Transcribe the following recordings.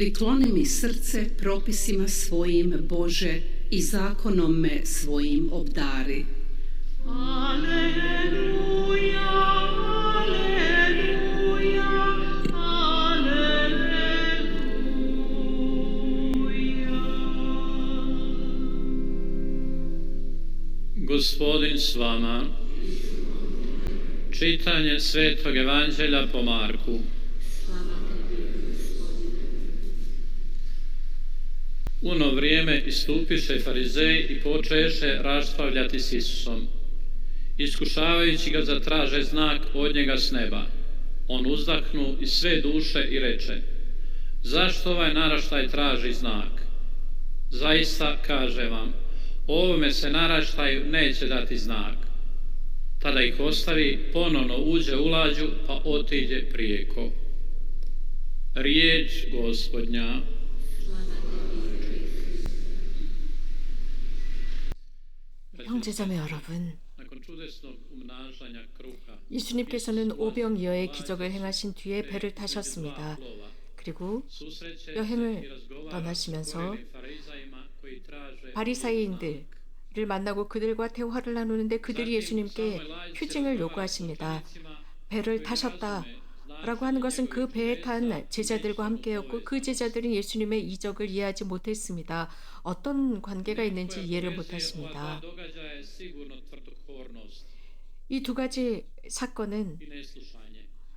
prikloni mi srce propisima svojim, Bože, i zakonom me svojim obdari. Aleluja, aleluja, aleluja. Gospodin s vama. Čitanje Svetog Evanđelja po Marku. U ono vrijeme istupiše farizeji i počeše raspravljati s Isusom, iskušavajući ga zatraže znak od njega s neba. On uzdahnu iz sve duše i reče: zašto ovaj naraštaj traži znak? Zaista, kaže vam, ovome se naraštaju neće dati znak. Tada ih ostavi, ponovno uđe u lađu, pa otiđe prijeko. Riječ Gospodnja. 형제자매 여러분, 예수님께서는 오병이어의 기적을 행하신 뒤에 배를 타셨습니다. 그리고 여행을 떠나시면서 바리사이인들을 만나고 그들과 대화를 나누는데 그들이 예수님께 표징을 요구하십니다. 배를 타셨다 라고 하는 것은 그 배에 탄 제자들과 함께였고 그 제자들은 예수님의 이적을 이해하지 못했습니다. 어떤 관계가 있는지 이해를 못했습니다. 이 두 가지 사건은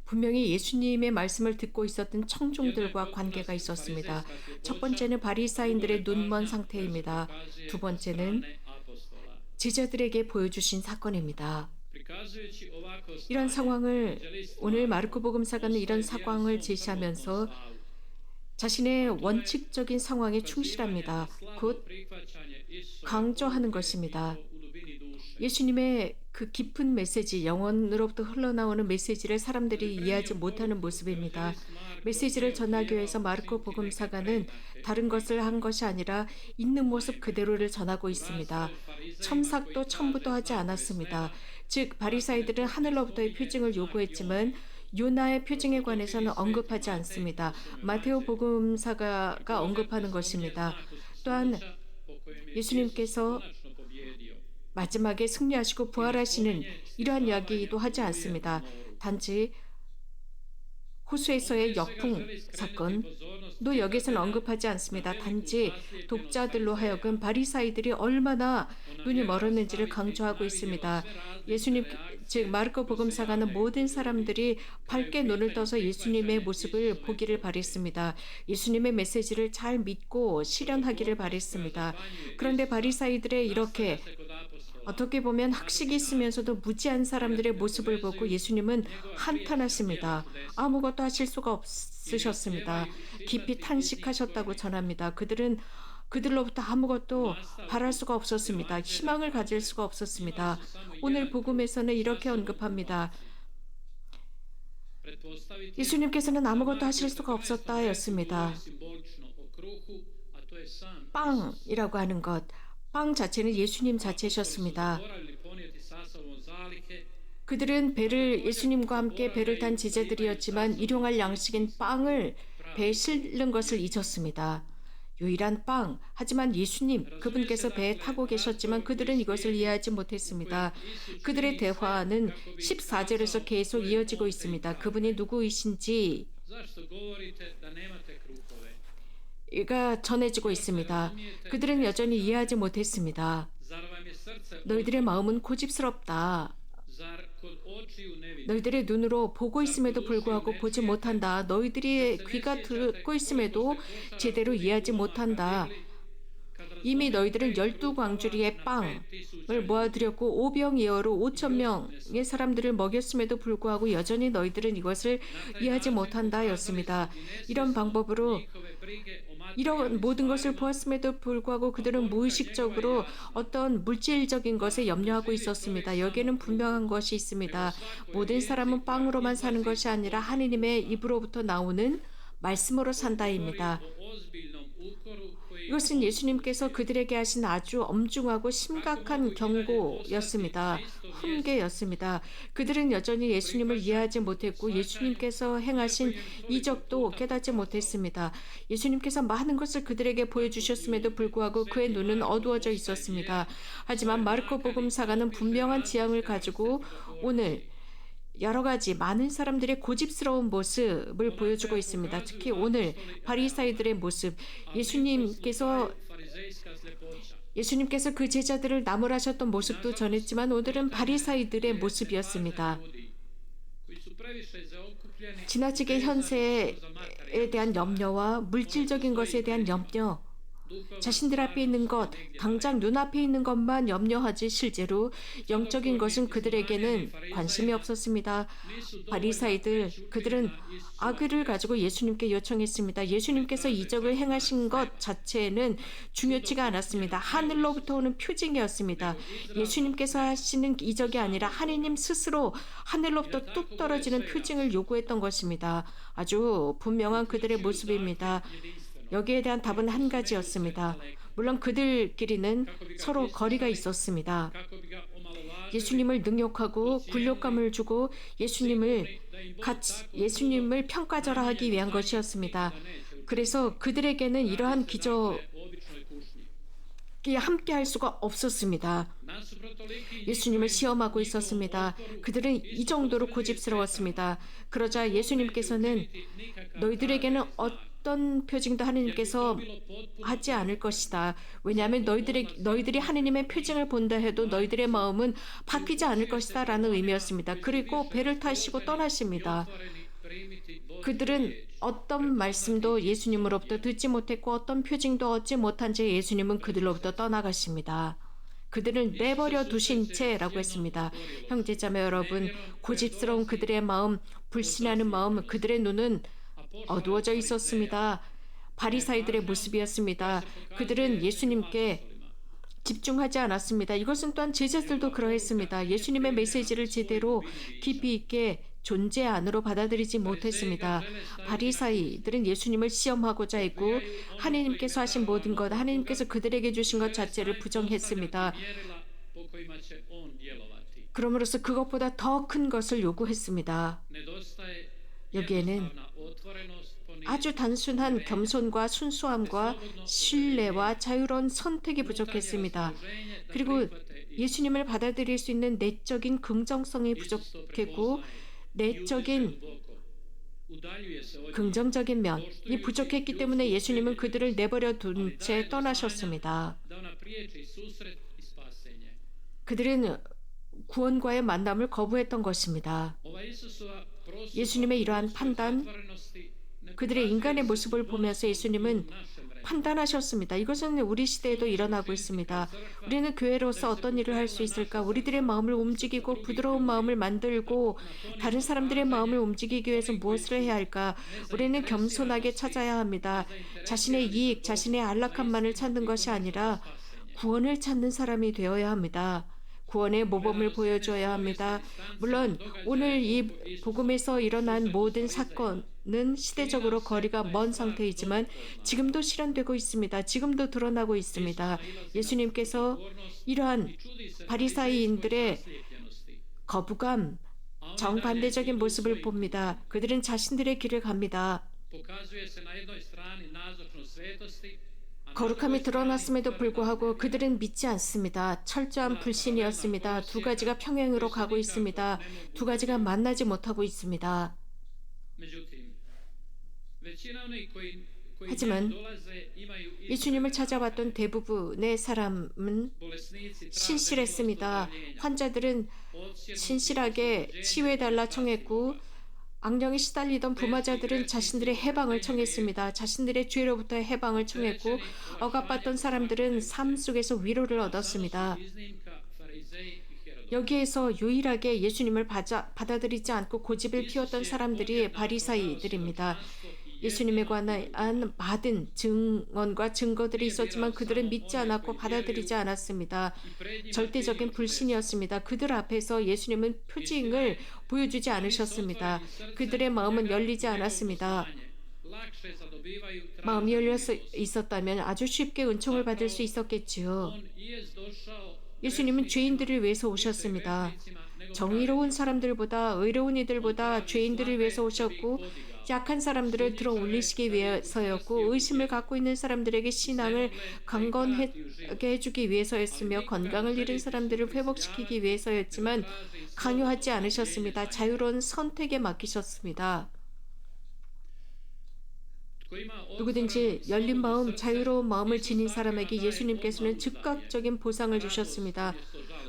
분명히 예수님의 말씀을 듣고 있었던 청중들과 관계가 있었습니다. 첫 번째는 바리사인들의 눈먼 상태입니다. 두 번째는 제자들에게 보여주신 사건입니다. 이런 상황을 오늘 마르코 복음사가는 이런 상황을 제시하면서 자신의 원칙적인 상황에 충실합니다. 곧 강조하는 것입니다. 예수님의 그 깊은 메시지, 영혼으로부터 흘러나오는 메시지를 사람들이 이해하지 못하는 모습입니다. 메시지를 전하기 위해서 마르코 복음사가는 다른 것을 한 것이 아니라 있는 모습 그대로를 전하고 있습니다. 첨삭도 첨부도 하지 않았습니다. 즉 바리사이들은 하늘로부터의 표징을 요구했지만 요나의 표징에 관해서는 언급하지 않습니다. 마테오 복음사가가 언급하는 것입니다. 또한 예수님께서 마지막에 승리하시고 부활하시는 이러한 이야기도 하지 않습니다. 단지 호수에서의 역풍 사건도 여기서는 언급하지 않습니다. 단지 독자들로 하여금 바리사이들이 얼마나 눈이 멀었는지를 강조하고 있습니다. 예수님, 즉 마르코 복음사가는 모든 사람들이 밝게 눈을 떠서 예수님의 모습을 보기를 바랬습니다. 예수님의 메시지를 잘 믿고 실현하기를 바랬습니다. 그런데 바리사이들의 이렇게 어떻게 보면 학식이 있으면서도 무지한 사람들의 모습을 보고 예수님은 한탄하십니다. 아무것도 하실 수가 없으셨습니다. 깊이 탄식하셨다고 전합니다. 그들로부터 아무것도 바랄 수가 없었습니다. 희망을 가질 수가 없었습니다. 오늘 복음에서는 이렇게 언급합니다. 예수님께서는 아무것도 하실 수가 없었다 였습니다. 빵이라고 하는 것, 빵 자체는 예수님 자체셨습니다. 그들은 예수님과 함께 배를 탄 제자들이었지만 일용할 양식인 빵을 배에 실는 것을 잊었습니다. 유일한 빵, 하지만 예수님, 그분께서 배에 타고 계셨지만 그들은 이것을 이해하지 못했습니다. 그들의 대화는 14절에서 계속 이어지고 있습니다. 그분이 누구이신지 가 전해지고 있습니다. 그들은 여전히 이해하지 못했습니다. 너희들의 마음은 고집스럽다. 너희들의 눈으로 보고 있음에도 불구하고 보지 못한다. 너희들의 귀가 듣고 있음에도 제대로 이해하지 못한다. 이미 너희들은 12광주리의 빵을 모아드렸고 오병이어로 5,000명의 사람들을 먹였음에도 불구하고 여전히 너희들은 이것을 이해하지 못한다 였습니다. 이런 방법으로 이런 모든 것을 보았음에도 불구하고 그들은 무의식적으로 어떤 물질적인 것에 염려하고 있었습니다. 여기에는 분명한 것이 있습니다. 모든 사람은 빵으로만 사는 것이 아니라 하느님의 입으로부터 나오는 말씀으로 산다입니다. 이것은 예수님께서 그들에게 하신 아주 엄중하고 심각한 경고였습니다. 훈계였습니다. 그들은 여전히 예수님을 이해하지 못했고 예수님께서 행하신 이적도 깨닫지 못했습니다. 예수님께서 많은 것을 그들에게 보여주셨음에도 불구하고 그의 눈은 어두워져 있었습니다. 하지만 마르코 복음사가는 분명한 지향을 가지고 오늘 여러 가지 많은 사람들의 고집스러운 모습을 보여주고 있습니다. 특히 오늘 바리사이들의 모습, 예수님께서 그 제자들을 나무라셨던 모습도 전했지만 오늘은 바리사이들의 모습이었습니다. 지나치게 현세에 대한 염려와 물질적인 것에 대한 염려, 자신들 앞에 있는 것, 당장 눈앞에 있는 것만 염려하지 실제로 영적인 것은 그들에게는 관심이 없었습니다. 바리사이들, 그들은 악을 가지고 예수님께 요청했습니다. 예수님께서 이적을 행하신 것 자체는 중요치가 않았습니다. 하늘로부터 오는 표징이었습니다. 예수님께서 하시는 이적이 아니라 하느님 스스로 하늘로부터 뚝 떨어지는 표징을 요구했던 것입니다. 아주 분명한 그들의 모습입니다. 여기에 대한 답은 한 가지였습니다. 물론 그들끼리는 서로 거리가 있었습니다. 예수님을 능욕하고 굴욕감을 주고 예수님을 평가절하하기 위한 것이었습니다. 그래서 그들에게는 이러한 기적이 함께 할 수가 없었습니다. 예수님을 시험하고 있었습니다. 그들은 이 정도로 고집스러웠습니다. 그러자 예수님께서는 너희들에게는 어떤 표징도 하느님께서 하지 않을 것이다. 왜냐하면 너희들이 하느님의 표징을 본다 해도 너희들의 마음은 바뀌지 않을 것이다 라는 의미였습니다. 그리고 배를 타시고 떠나십니다. 그들은 어떤 말씀도 예수님으로부터 듣지 못했고 어떤 표징도 얻지 못한 채 예수님은 그들로부터 떠나가십니다. 그들은 내버려 두신 채라고 했습니다. 형제자매 여러분, 고집스러운 그들의 마음, 불신하는 마음, 그들의 눈은 어두워져 있었습니다. 바리사이들의 모습이었습니다. 그들은 예수님께 집중하지 않았습니다. 이것은 또한 제자들도 그러했습니다. 예수님의 메시지를 제대로 깊이 있게 존재 안으로 받아들이지 못했습니다. 바리사이들은 예수님을 시험하고자 했고 하나님께서 하신 모든 것, 하나님께서 그들에게 주신 것 자체를 부정했습니다. 그러므로서 그것보다 더 큰 것을 요구했습니다. 여기에는 아주 단순한 겸손과 순수함과 신뢰와 자유로운 선택이 부족했습니다. 그리고 예수님을 받아들일 수 있는 내적인 긍정성이 부족했고 내적인 긍정적인 면이 부족했기 때문에 예수님은 그들을 내버려 둔 채 떠나셨습니다. 그들은 구원과의 만남을 거부했던 것입니다. 예수님의 이러한 판단, 그들의 인간의 모습을 보면서 예수님은 판단하셨습니다. 이것은 우리 시대에도 일어나고 있습니다. 우리는 교회로서 어떤 일을 할 수 있을까? 우리들의 마음을 움직이고 부드러운 마음을 만들고 다른 사람들의 마음을 움직이기 위해서 무엇을 해야 할까? 우리는 겸손하게 찾아야 합니다. 자신의 이익, 자신의 안락함만을 찾는 것이 아니라 구원을 찾는 사람이 되어야 합니다. 구원의 모범을 보여줘야 합니다. 물론 오늘 이 복음에서 일어난 모든 사건은 시대적으로 거리가 먼 상태이지만 지금도 실현되고 있습니다. 지금도 드러나고 있습니다. 예수님께서 이러한 바리사이인들의 거부감, 정반대적인 모습을 봅니다. 그들은 자신들의 길을 갑니다. 거룩함이 드러났음에도 불구하고 그들은 믿지 않습니다. 철저한 불신이었습니다. 두 가지가 평행으로 가고 있습니다. 두 가지가 만나지 못하고 있습니다. 하지만 예수님을 찾아왔던 대부분의 사람은 신실했습니다. 환자들은 신실하게 치유해달라 청했고 악령에 시달리던 부마자들은 자신들의 해방을 청했습니다. 자신들의 죄로부터 해방을 청했고 억압받던 사람들은 삶 속에서 위로를 얻었습니다. 여기에서 유일하게 예수님을 받아들이지 않고 고집을 피웠던 사람들이 바리사이들입니다. 예수님에 관한 많은 증언과 증거들이 있었지만 그들은 믿지 않았고 받아들이지 않았습니다. 절대적인 불신이었습니다. 그들 앞에서 예수님은 표징을 보여주지 않으셨습니다. 그들의 마음은 열리지 않았습니다. 마음이 열려 있었다면 아주 쉽게 은총을 받을 수 있었겠지요. 예수님은 죄인들을 위해서 오셨습니다. 정의로운 사람들보다 의로운 이들보다 죄인들을 위해서 오셨고 약한 사람들을 들어 올리시기 위해서였고 의심을 갖고 있는 사람들에게 신앙을 강건하게 해주기 위해서였으며 건강을 잃은 사람들을 회복시키기 위해서였지만 강요하지 않으셨습니다. 자유로운 선택에 맡기셨습니다. 누구든지 열린 마음, 자유로운 마음을 지닌 사람에게 예수님께서는 즉각적인 보상을 주셨습니다.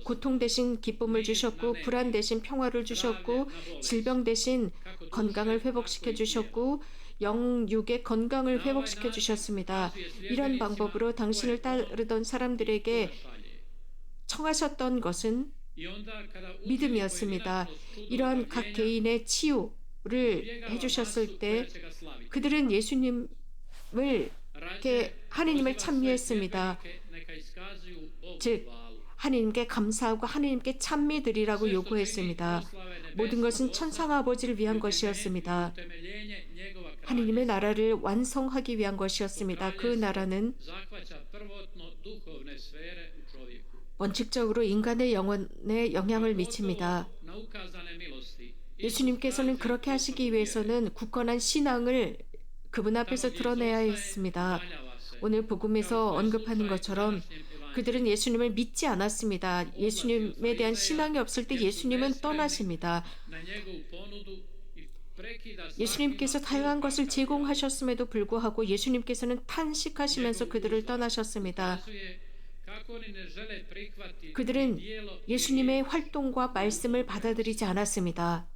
고통 대신 기쁨을 주셨고 불안 대신 평화를 주셨고 질병 대신 건강을 회복시켜 주셨고 영육의 건강을 회복시켜 주셨습니다. 이런 방법으로 당신을 따르던 사람들에게 청하셨던 것은 믿음이었습니다. 이러한 각 개인의 치유를 해주셨을 때 그들은 예수님을 하느님을 찬미했습니다. 즉 하느님께 감사하고 하느님께 찬미드리라고 요구했습니다. 모든 것은 천상 아버지를 위한 것이었습니다. 하느님의 나라를 완성하기 위한 것이었습니다. 그 나라는 원칙적으로 인간의 영혼에 영향을 미칩니다. 예수님께서는 그렇게 하시기 위해서는 굳건한 신앙을 그분 앞에서 드러내야 했습니다. 오늘 복음에서 언급하는 것처럼 그들은 예수님을 믿지 않았습니다. 예수님에 대한 신앙이 없을 때 예수님은 떠나십니다. 예수님께서 다양한 것을 제공하셨음에도 불구하고 예수님께서는 탄식하시면서 그들을 떠나셨습니다. 그들은 예수님의 활동과 말씀을 받아들이지 않았습니다.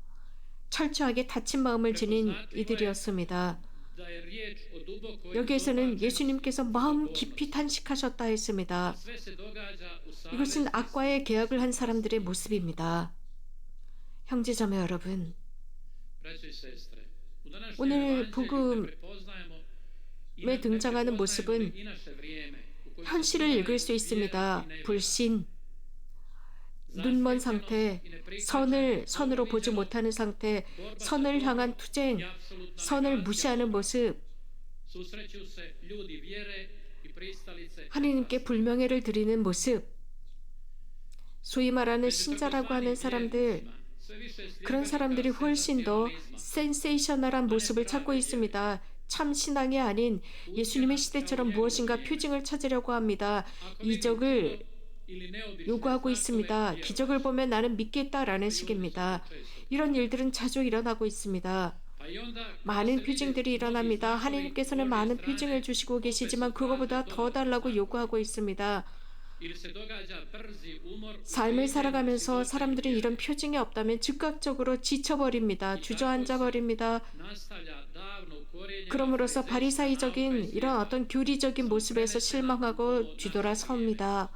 철저하게 다친 마음을 지닌 이들이었습니다. 여기에서는 예수님께서 마음 깊이 탄식하셨다 했습니다. 이것은 악과의 계약을 한 사람들의 모습입니다. 형제자매 여러분, 오늘 복음에 등장하는 모습은 현실을 읽을 수 있습니다. 불신, 눈먼 상태, 선을 선으로 보지 못하는 상태, 선을 향한 투쟁, 선을 무시하는 모습, 하나님께 불명예를 드리는 모습, 소위 말하는 신자라고 하는 사람들, 그런 사람들이 훨씬 더 센세이셔널한 모습을 찾고 있습니다. 참 신앙이 아닌 예수님의 시대처럼 무엇인가 표징을 찾으려고 합니다. 이적을 요구하고 있습니다. 기적을 보면 나는 믿겠다라는 식입니다. 이런 일들은 자주 일어나고 있습니다. 많은 표징들이 일어납니다. 하나님께서는 많은 표징을 주시고 계시지만 그거보다 더 달라고 요구하고 있습니다. 삶을 살아가면서 사람들이 이런 표징이 없다면 즉각적으로 지쳐버립니다. 주저앉아버립니다. 그럼으로써 바리사이적인 이런 어떤 교리적인 모습에서 실망하고 뒤돌아섭니다.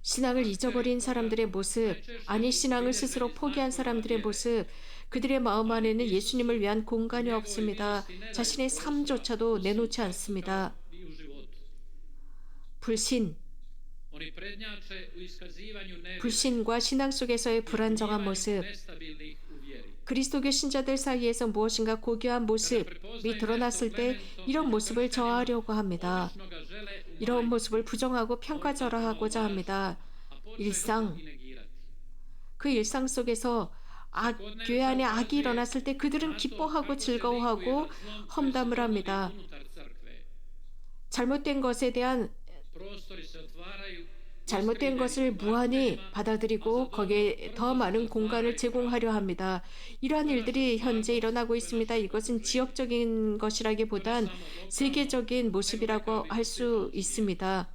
신앙을 잊어버린 사람들의 모습, 아니 신앙을 스스로 포기한 사람들의 모습, 그들의 마음 안에는 예수님을 위한 공간이 없습니다. 자신의 삶조차도 내놓지 않습니다. 불신과 신앙 속에서의 불안정한 모습, 그리스도교 신자들 사이에서 무엇인가 고귀한 모습이 드러났을 때 이런 모습을 저하려고 합니다. 이런 모습을 부정하고 평가절하하고자 합니다. 그 일상 속에서 교회 안에 악이 일어났을 때 그들은 기뻐하고 즐거워하고 험담을 합니다. 잘못된 것을 무한히 받아들이고 거기에 더 많은 공간을 제공하려 합니다. 이러한 일들이 현재 일어나고 있습니다. 이것은 지역적인 것이라기보단 세계적인 모습이라고 할 수 있습니다.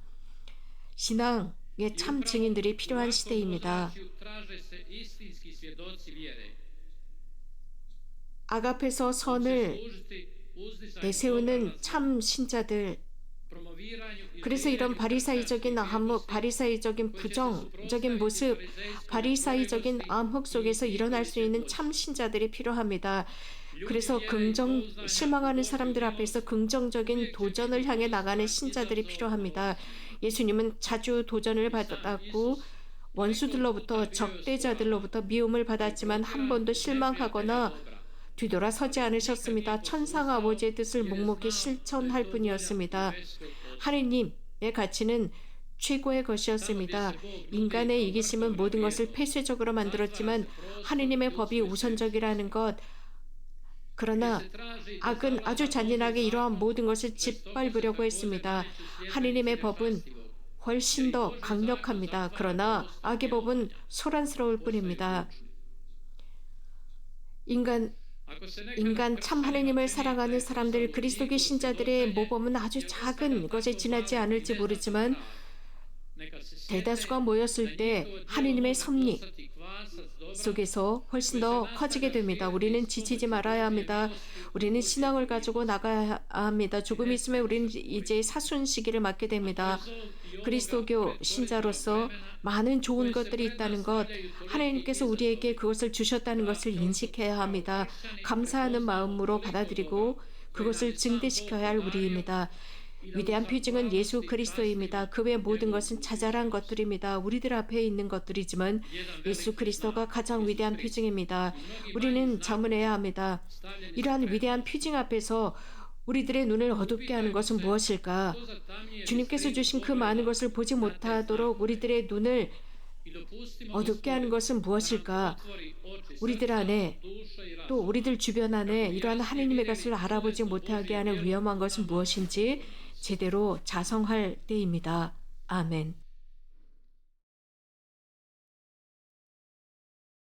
신앙의 참 증인들이 필요한 시대입니다. 악 앞에서 선을 내세우는 참 신자들, 그래서 이런 바리사이적인 암흑, 바리사이적인 부정적인 모습, 바리사이적인 암흑 속에서 일어날 수 있는 참 신자들이 필요합니다. 그래서 실망하는 사람들 앞에서 긍정적인 도전을 향해 나가는 신자들이 필요합니다. 예수님은 자주 도전을 받았고 원수들로부터, 적대자들로부터 미움을 받았지만 한 번도 실망하거나 뒤돌아서지 않으셨습니다. 천상 아버지의 뜻을 묵묵히 실천할 뿐이었습니다. 하느님의 가치는 최고의 것이었습니다. 인간의 이기심은 모든 것을 폐쇄적으로 만들었지만 하느님의 법이 우선적이라는 것. 그러나 악은 아주 잔인하게 이러한 모든 것을 짓밟으려고 했습니다. 하느님의 법은 훨씬 더 강력합니다. 그러나 악의 법은 소란스러울 뿐입니다. 인간 참 하느님을 사랑하는 사람들, 그리스도교 신자들의 모범은 아주 작은 것에 지나지 않을지 모르지만 대다수가 모였을 때 하느님의 섭리 속에서 훨씬 더 커지게 됩니다. 우리는 지치지 말아야 합니다. 우리는 신앙을 가지고 나가야 합니다. 조금 있으면 우리는 이제 사순 시기를 맞게 됩니다. 그리스도교 신자로서 많은 좋은 것들이 있다는 것, 하나님께서 우리에게 그것을 주셨다는 것을 인식해야 합니다. 감사하는 마음으로 받아들이고 그것을 증대시켜야 할 우리입니다. 위대한 표징은 예수 그리스도입니다. 그 외 모든 것은 자잘한 것들입니다. 우리들 앞에 있는 것들이지만 예수 그리스도가 가장 위대한 표징입니다. 우리는 자문해야 합니다. 이러한 위대한 표징 앞에서 우리들의 눈을 어둡게 하는 것은 무엇일까? 주님께서 주신 그 많은 것을 보지 못하도록 우리들의 눈을 어둡게 하는 것은 무엇일까? 우리들 안에 또 우리들 주변 안에 이러한 하느님의 것을 알아보지 못하게 하는 위험한 것은 무엇인지 제대로 자성할 때입니다. 아멘.